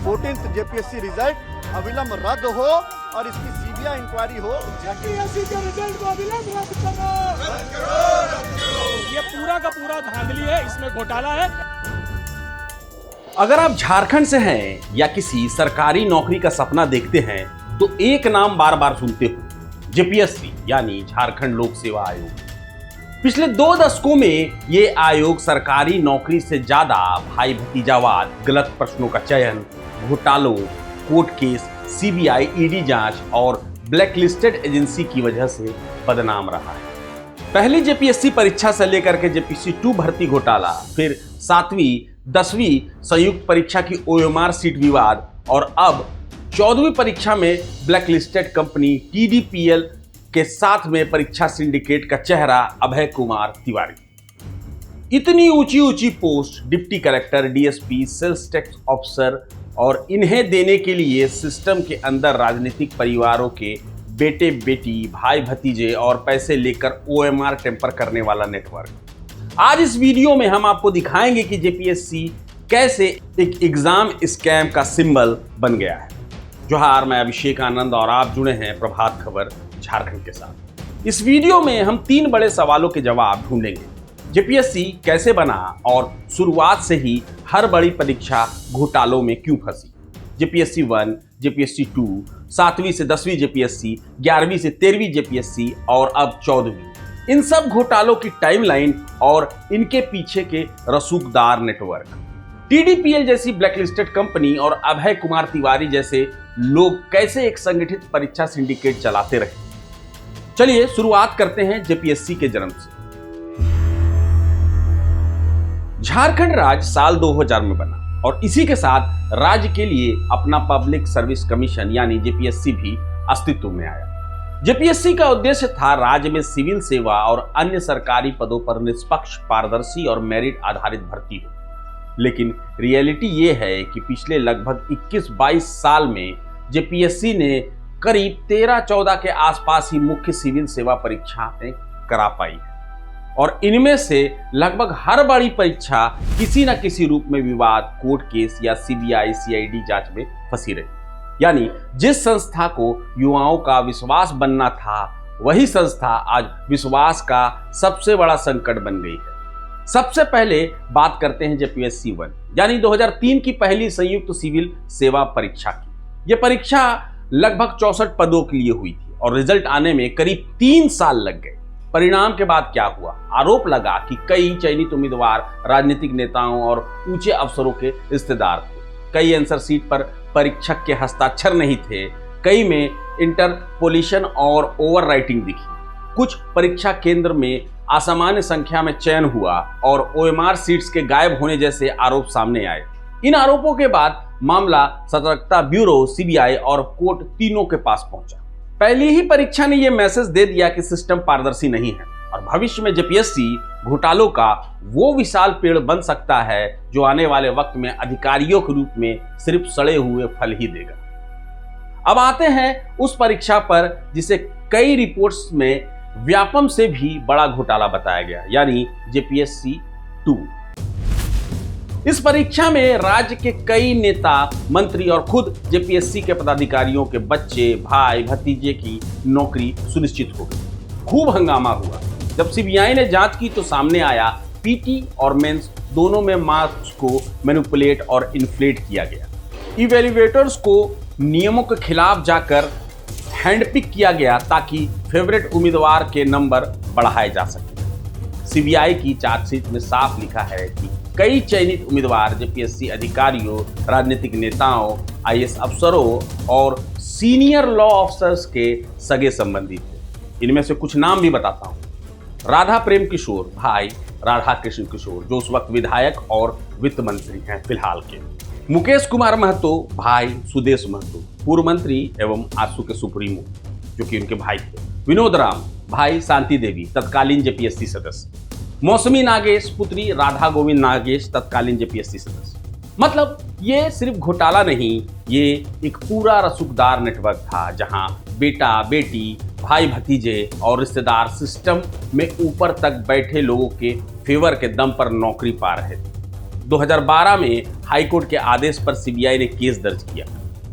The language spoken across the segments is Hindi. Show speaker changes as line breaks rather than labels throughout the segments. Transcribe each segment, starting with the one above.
14th जेपीएससी रिजल्ट अविलंब रद्द हो और इसकी सीबीआई इंक्वायरी हो।
जेपीएससी के रिजल्ट को अविलंब रद्द करो।
ये पूरा का पूरा धांधली है, इसमें घोटाला है।
अगर आप झारखंड से हैं या किसी सरकारी नौकरी का सपना देखते हैं तो एक नाम बार बार सुनते हो, जेपीएससी यानी झारखंड लोक सेवा आयोग। पिछले 2 दशकों में ये आयोग सरकारी नौकरी से ज्यादा भाई भतीजावाद, गलत प्रश्नों का चयन, घोटालों, कोर्ट केस, सीबीआई, ईडी जांच और ब्लैकलिस्टेड एजेंसी की वजह से बदनाम रहा है। पहली जेपीएससी परीक्षा से लेकर के जेपीएससी 2 भर्ती घोटाला, फिर 7वीं 10वीं संयुक्त परीक्षा की ओएमआर सीट विवाद और अब 14वीं परीक्षा में ब्लैकलिस्टेड कंपनी टीडीपीएल के साथ में परीक्षा सिंडिकेट का चेहरा अभय कुमार तिवारी। इतनी ऊंची ऊंची post, deputy collector, DSP, sales tax officer, और इन्हें देने के लिए सिस्टम के अंदर राजनीतिक परिवारों के बेटे बेटी, भाई भतीजे और पैसे लेकर ओएमआर टेम्पर करने वाला नेटवर्क। आज इस वीडियो में हम आपको दिखाएंगे कि जेपीएससी कैसे एक एग्जाम स्कैम का सिंबल बन गया है। जोहार, मैं अभिषेक आनंद और आप जुड़े हैं प्रभात खबर झारखंड के साथ। इस वीडियो में हम 3 बड़े सवालों के जवाब ढूंढेंगे। जेपीएससी कैसे बना और शुरुआत से ही हर बड़ी परीक्षा घोटालों में क्यों फंसी। जेपीएससी 1, जेपीएससी 2, 7वीं से 10वीं जेपीएससी, 11वीं से 13वीं जेपीएससी और अब 14वीं। इन सब घोटालों की टाइमलाइन और इनके पीछे के रसूखदार नेटवर्क। टीडीपीएल जैसी ब्लैकलिस्टेड कंपनी और अभय कुमार तिवारी जैसे लोग कैसे एक संगठित परीक्षा सिंडिकेट चलाते रहे। चलिए शुरुआत करते हैं जेपीएससी के जन्म से। झारखंड राज्य साल 2000 में बना और इसी के साथ राज्य के लिए अपना पब्लिक सर्विस कमीशन यानी जेपीएससी भी अस्तित्व में आया। जेपीएससी का उद्देश्य था राज्य में सिविल सेवा और अन्य सरकारी पदों पर निष्पक्ष, पारदर्शी और मेरिट आधारित भर्ती हो। लेकिन रियलिटी ये है कि पिछले लगभग 21-22 साल में जेपीएससी ने करीब 13-14 के आसपास ही मुख्य सिविल सेवा परीक्षाएं करा पाई है और इनमें से लगभग हर बड़ी परीक्षा किसी न किसी रूप में विवाद, कोर्ट केस या सीबीआई सीआईडी जांच में फंसी रही। यानी जिस संस्था को युवाओं का विश्वास बनना था, वही संस्था आज विश्वास का सबसे बड़ा संकट बन गई है। सबसे पहले बात करते हैं जेपीएससी 1 यानी 2003 की पहली संयुक्त सिविल सेवा परीक्षा की। यह परीक्षा लगभग 64 पदों के लिए हुई थी और रिजल्ट आने में करीब 3 साल लग गए। परिणाम के बाद क्या हुआ? आरोप लगा कि कई चयनित उम्मीदवार राजनीतिक नेताओं और ऊंचे अफसरों के रिश्तेदार थे। कई आंसर सीट पर परीक्षक के हस्ताक्षर नहीं थे, कई में इंटरपोलेशन और ओवर राइटिंग दिखी। कुछ परीक्षा केंद्र में असामान्य संख्या में चयन हुआ और ओएमआर सीट्स के गायब होने जैसे आरोप सामने आए। इन आरोपों के बाद मामला सतर्कता ब्यूरो, सीबीआई और कोर्ट तीनों के पास पहुंचा। पहली ही परीक्षा ने यह मैसेज दे दिया कि सिस्टम पारदर्शी नहीं है और भविष्य में जेपीएससी घोटालों का वो विशाल पेड़ बन सकता है जो आने वाले वक्त में अधिकारियों के रूप में सिर्फ सड़े हुए फल ही देगा। अब आते हैं उस परीक्षा पर जिसे कई रिपोर्ट्स में व्यापम से भी बड़ा घोटाला बताया गया, यानी जेपीएससी 2। इस परीक्षा में राज्य के कई नेता, मंत्री और खुद जेपीएससी के पदाधिकारियों के बच्चे, भाई भतीजे की नौकरी सुनिश्चित हो गई। खूब हंगामा हुआ। जब सीबीआई ने जांच की तो सामने आया पीटी और मेंस दोनों में मार्क्स को मैनिपुलेट और इन्फ्लेट किया गया। इवैल्यूएटर्स को नियमों के खिलाफ जाकर हैंडपिक किया गया ताकि फेवरेट उम्मीदवार के नंबर बढ़ाए जा सके। सीबीआई की चार्जशीट में साफ लिखा है कि कई चयनित उम्मीदवार जेपीएससी अधिकारियों, राजनीतिक नेताओं, आईएएस अफसरों और सीनियर लॉ ऑफिसर्स के सगे संबंधी थे। इनमें से कुछ नाम भी बताता हूँ। राधा प्रेम किशोर, भाई राधा कृष्ण किशोर, जो उस वक्त विधायक और वित्त मंत्री हैं फिलहाल के। मुकेश कुमार महतो, भाई सुदेश महतो, पूर्व मंत्री एवं आजसू के सुप्रीमो, जो कि उनके भाई थे। विनोद राम, भाई शांति देवी, तत्कालीन जेपीएससी सदस्य। मौसमी नागेश, पुत्री राधा गोविंद नागेश, तत्कालीन जेपीएससी सदस्य। मतलब ये सिर्फ घोटाला नहीं, ये एक पूरा रसूखदार नेटवर्क था जहां बेटा, बेटी, भाई भतीजे और रिश्तेदार सिस्टम में ऊपर तक बैठे लोगों के फेवर के दम पर नौकरी पा रहे थे। 2012 में हाईकोर्ट के आदेश पर सीबीआई ने केस दर्ज किया।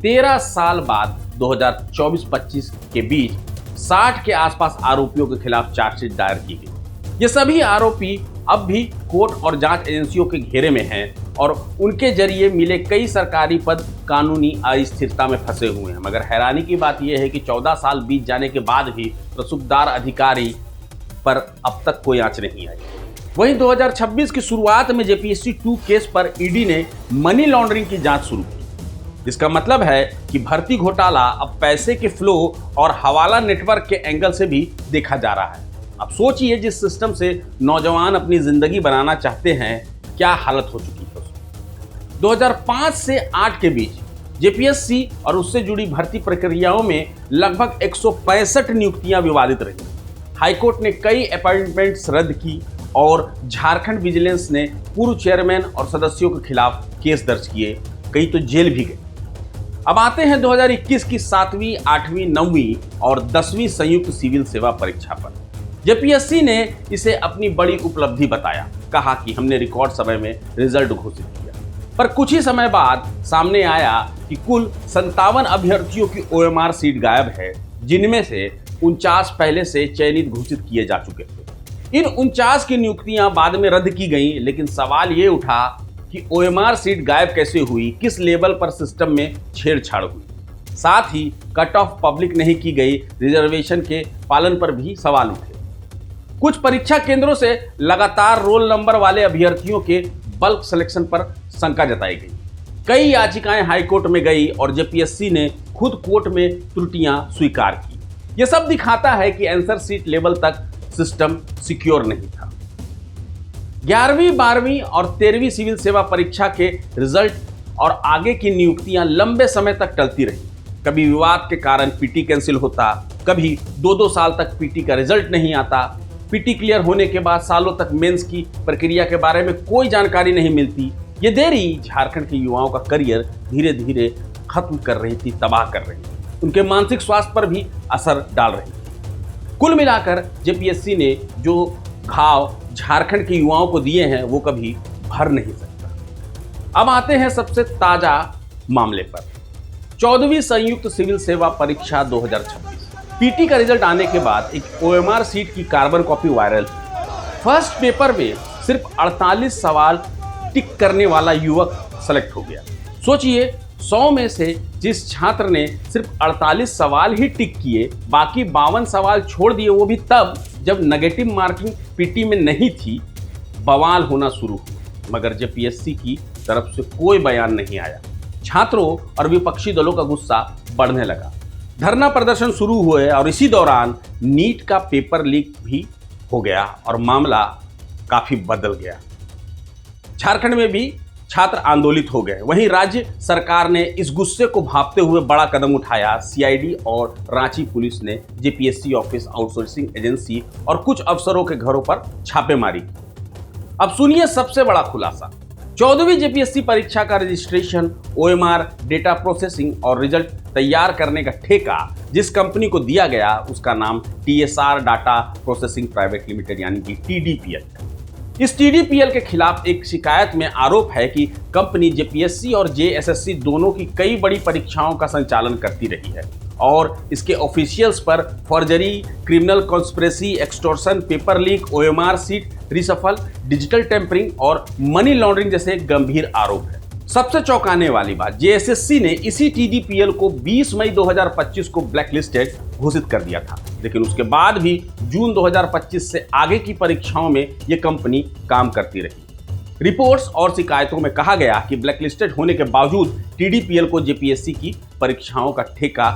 13 साल बाद 2024-25 के बीच 60 के आसपास आरोपियों के खिलाफ चार्जशीट दायर की गई। ये सभी आरोपी अब भी कोर्ट और जांच एजेंसियों के घेरे में हैं और उनके जरिए मिले कई सरकारी पद कानूनी अस्थिरता में फंसे हुए हैं। मगर हैरानी की बात यह है कि 14 साल बीत जाने के बाद भी रसूखदार अधिकारी पर अब तक कोई आंच नहीं आई। वहीं 2026 की शुरुआत में जेपीएससी 2 केस पर ईडी ने मनी लॉन्ड्रिंग की जांच शुरू की। इसका मतलब है कि भर्ती घोटाला अब पैसे के फ्लो और हवाला नेटवर्क के एंगल से भी देखा जा रहा है। अब सोचिए, जिस सिस्टम से नौजवान अपनी जिंदगी बनाना चाहते हैं, क्या हालत हो चुकी है उसकी। 2005 से 8 के बीच जेपीएससी और उससे जुड़ी भर्ती प्रक्रियाओं में लगभग 165 नियुक्तियां विवादित रही। हाईकोर्ट ने कई अपॉइंटमेंट्स रद्द की और झारखंड विजिलेंस ने पूर्व चेयरमैन और सदस्यों के खिलाफ केस दर्ज किए, कई तो जेल भी गए। अब आते हैं 2021 की 7वीं, 8वीं, 9वीं और 10वीं संयुक्त सिविल सेवा परीक्षा पर। जेपीएससी ने इसे अपनी बड़ी उपलब्धि बताया, कहा कि हमने रिकॉर्ड समय में रिजल्ट घोषित किया। पर कुछ ही समय बाद सामने आया कि कुल 57 अभ्यर्थियों की ओएमआर सीट गायब है, जिनमें से 49 पहले से चयनित घोषित किए जा चुके थे। इन 49 की नियुक्तियां बाद में रद्द की गईं, लेकिन सवाल ये उठा कि ओएमआर सीट गायब कैसे हुई, किस लेवल पर सिस्टम में छेड़छाड़ हुई। साथ ही कट ऑफ पब्लिक नहीं की गई, रिजर्वेशन के पालन पर भी सवाल उठे। कुछ परीक्षा केंद्रों से लगातार रोल नंबर वाले अभ्यर्थियों के बल्क सिलेक्शन पर शंका जताई गई। कई याचिकाएं हाईकोर्ट में गई और जेपीएससी ने खुद कोर्ट में त्रुटियां स्वीकार की। यह सब दिखाता है कि आंसर सीट लेवल तक सिस्टम सिक्योर नहीं था। 11वीं, 12वीं और 13वीं सिविल सेवा परीक्षा के रिजल्ट और आगे की नियुक्तियां लंबे समय तक टलती रही। कभी विवाद के कारण पीटी कैंसिल होता, कभी 2-2 साल तक पीटी का रिजल्ट नहीं आता। पीटी क्लियर होने के बाद सालों तक मेंस की प्रक्रिया के बारे में कोई जानकारी नहीं मिलती। ये देरी झारखंड के युवाओं का करियर धीरे धीरे खत्म कर रही थी, तबाह कर रही थी, उनके मानसिक स्वास्थ्य पर भी असर डाल रही थी। कुल मिलाकर जेपीएससी ने जो घाव झारखंड के युवाओं को दिए हैं, वो कभी भर नहीं सकता। अब आते हैं सबसे ताजा मामले पर। 14वीं संयुक्त सिविल सेवा परीक्षा 2026 पीटी का रिजल्ट आने के बाद एक ओएमआर सीट की कार्बन कॉपी वायरल हुई। फर्स्ट पेपर में सिर्फ 48 सवाल टिक करने वाला युवक सेलेक्ट हो गया। सोचिए, 100 में से जिस छात्र ने सिर्फ 48 सवाल ही टिक किए, बाकी 52 सवाल छोड़ दिए, वो भी तब जब नेगेटिव मार्किंग पीटी में नहीं थी, बवाल होना शुरू हुआ। मगर जेपीएससी की तरफ से कोई बयान नहीं आया। छात्रों और विपक्षी दलों का गुस्सा बढ़ने लगा। धरना प्रदर्शन शुरू हुए और इसी दौरान नीट का पेपर लीक भी हो गया और मामला काफी बदल गया। झारखंड में भी छात्र आंदोलित हो गए। वहीं राज्य सरकार ने इस गुस्से को भांपते हुए बड़ा कदम उठाया। सीआईडी और रांची पुलिस ने जेपीएससी ऑफिस, आउटसोर्सिंग एजेंसी और कुछ अफसरों के घरों पर छापेमारी की। अब सुनिए सबसे बड़ा खुलासा। 14वीं जेपीएससी परीक्षा का रजिस्ट्रेशन, ओएमआर, डेटा प्रोसेसिंग और रिजल्ट तैयार करने का ठेका जिस कंपनी को दिया गया, उसका नाम TSR data processing private limited यानी कि टीडीपीएल। इस टीडीपीएल के खिलाफ एक शिकायत में आरोप है कि कंपनी जेपीएससी और जेएसएससी दोनों की कई बड़ी परीक्षाओं का संचालन करती रही है और इसके ऑफिशियल्स पर forgery, criminal conspiracy, extortion, paper leak, OMR sheet reshuffle, digital tampering और मनी लॉन्ड्रिंग जैसे गंभीर आरोप है। सबसे चौंकाने वाली बात, जेएसएससी ने इसी टीडीपीएल को 20 मई 2025 को ब्लैकलिस्टेड घोषित कर दिया था, लेकिन उसके बाद भी जून 2025 से आगे की परीक्षाओं में यह कंपनी काम करती रही। रिपोर्ट्स और शिकायतों में कहा गया कि ब्लैकलिस्टेड होने के बावजूद टीडीपीएल को जेपीएससी की परीक्षाओं का ठेका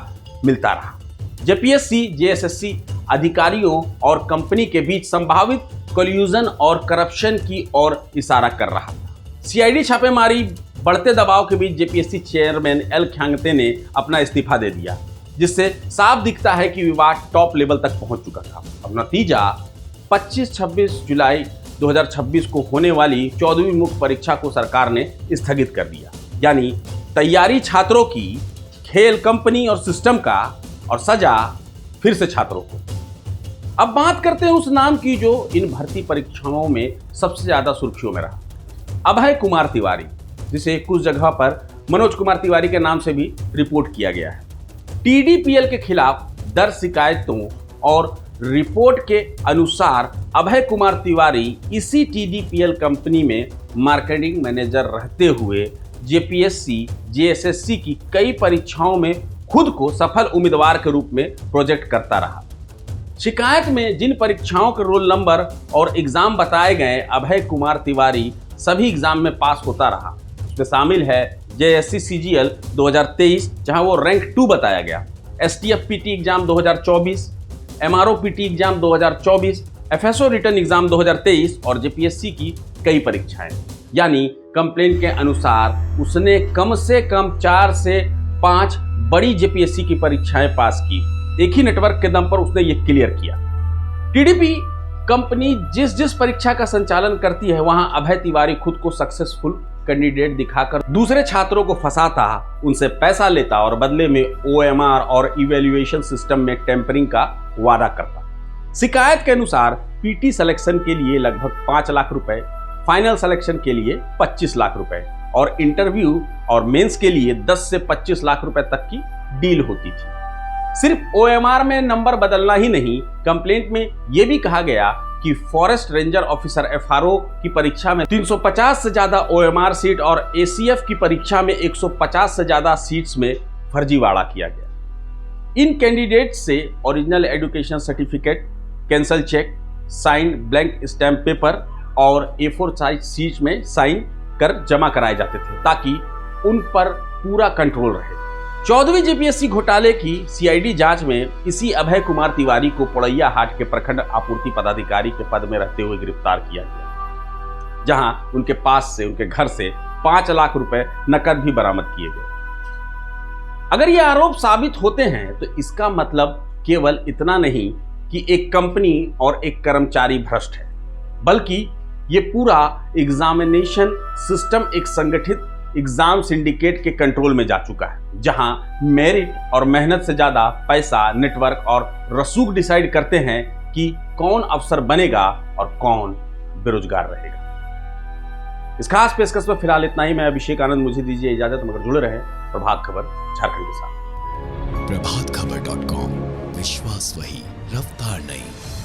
मिलता रहा। जेपीएससी, जेएसएससी अधिकारियों और कंपनी के बीच संभावित कोल्यूजन और करप्शन की ओर इशारा कर रहा था। सीआईडी छापेमारी, बढ़ते दबाव के बीच जेपीएससी चेयरमैन एल ख्यांगते ने अपना इस्तीफा दे दिया, जिससे साफ दिखता है कि विवाद टॉप लेवल तक पहुंच चुका था। अब नतीजा 25-26 जुलाई 2026 को होने वाली 14वीं मुख्य परीक्षा को सरकार ने स्थगित कर दिया। यानी तैयारी छात्रों की, खेल कंपनी और सिस्टम का, और सजा फिर से छात्रों को। अब बात करते हैं उस नाम की जो इन भर्ती परीक्षाओं में सबसे ज्यादा सुर्खियों में रहा। अभय कुमार तिवारी, जिसे कुछ जगह पर मनोज कुमार तिवारी के नाम से भी रिपोर्ट किया गया है। टीडीपीएल के खिलाफ दर्ज शिकायतों और रिपोर्ट के अनुसार अभय कुमार तिवारी इसी टीडीपीएल कंपनी में मार्केटिंग मैनेजर रहते हुए जेपीएससी, जेएसएससी की कई परीक्षाओं में खुद को सफल उम्मीदवार के रूप में प्रोजेक्ट करता रहा। शिकायत में जिन परीक्षाओं के रोल नंबर और एग्जाम बताए गए, अभय कुमार तिवारी सभी एग्जाम में पास होता रहा। उसमें शामिल है जेएससी सीजीएल 2023 जहां वो रैंक 2 बताया गया, STF PT exam 2024, MRO PT exam 2024, FSO return exam 2023 और जेपीएससी की कई परीक्षाएं। यानी कंप्लेंट के अनुसार उसने कम से कम 4 से 5 बड़ी जेपीएससी की परीक्षाएं पास की। एक ही नेटवर्क के दम पर उसने ये क्लियर किया। टीडीपी कंपनी जिस जिस परीक्षा का संचालन करती है वहां अभय तिवारी खुद को सक्सेसफुल कैंडिडेट दिखाकर दूसरे छात्रों को फंसाता, उनसे पैसा लेता और बदले में ओएमआर और इवैल्यूएशन सिस्टम में टेम्परिंग का वादा करता। शिकायत के अनुसार पीटी सिलेक्शन के लिए लगभग 5 लाख रुपए, फाइनल सिलेक्शन के लिए 25 लाख रुपए और इंटरव्यू और मेंस के लिए 10 से 25 लाख रुपए तक की डील होती थी। सिर्फ ओएमआर में नंबर बदलना ही नहीं, कंप्लेंट में यह भी कहा गया कि फॉरेस्ट रेंजर ऑफिसर एफआरओ की परीक्षा में 350 से ज्यादा ओएमआर सीट और एसीएफ की परीक्षा में 150 से ज्यादा सीट्स में फर्जीवाड़ा किया गया। इन कैंडिडेट से original education certificate, cancel cheque, sign blank stamp paper और A4 साइज सीट में साइन कर जमा कराए जाते थे ताकि उन पर पूरा कंट्रोल रहे। 14वीं जेपीएससी घोटाले की सीआईडी जांच में इसी अभय कुमार तिवारी को पोड़ैया हाट के प्रखंड आपूर्ति पदाधिकारी के पद में रहते हुए गिरफ्तार किया गया, जहां उनके पास से, उनके घर से 5 लाख रुपए नकद भी बरामद किए गए। अगर ये आरोप साबित होते हैं तो इसका मतलब केवल इतना नहीं कि एक कंपनी और एक कर्मचारी भ्रष्ट है, बल्कि ये पूरा एग्जामिनेशन सिस्टम एक संगठित एग्जाम सिंडिकेट के कंट्रोल में जा चुका है, जहां मेरिट और मेहनत से ज्यादा पैसा, नेटवर्क और रसूख डिसाइड करते हैं कि कौन अफसर बनेगा और कौन बेरोजगार रहेगा। इस खास पेशकश में फिलहाल इतना ही। मैं अभिषेक आनंद, मुझे दीजिए इजाजत, मगर जुड़े रहे प्रभात खबर झारखंड के साथ।
प्रभातखबर.com, विश्वास वही, रफ्तार नहीं।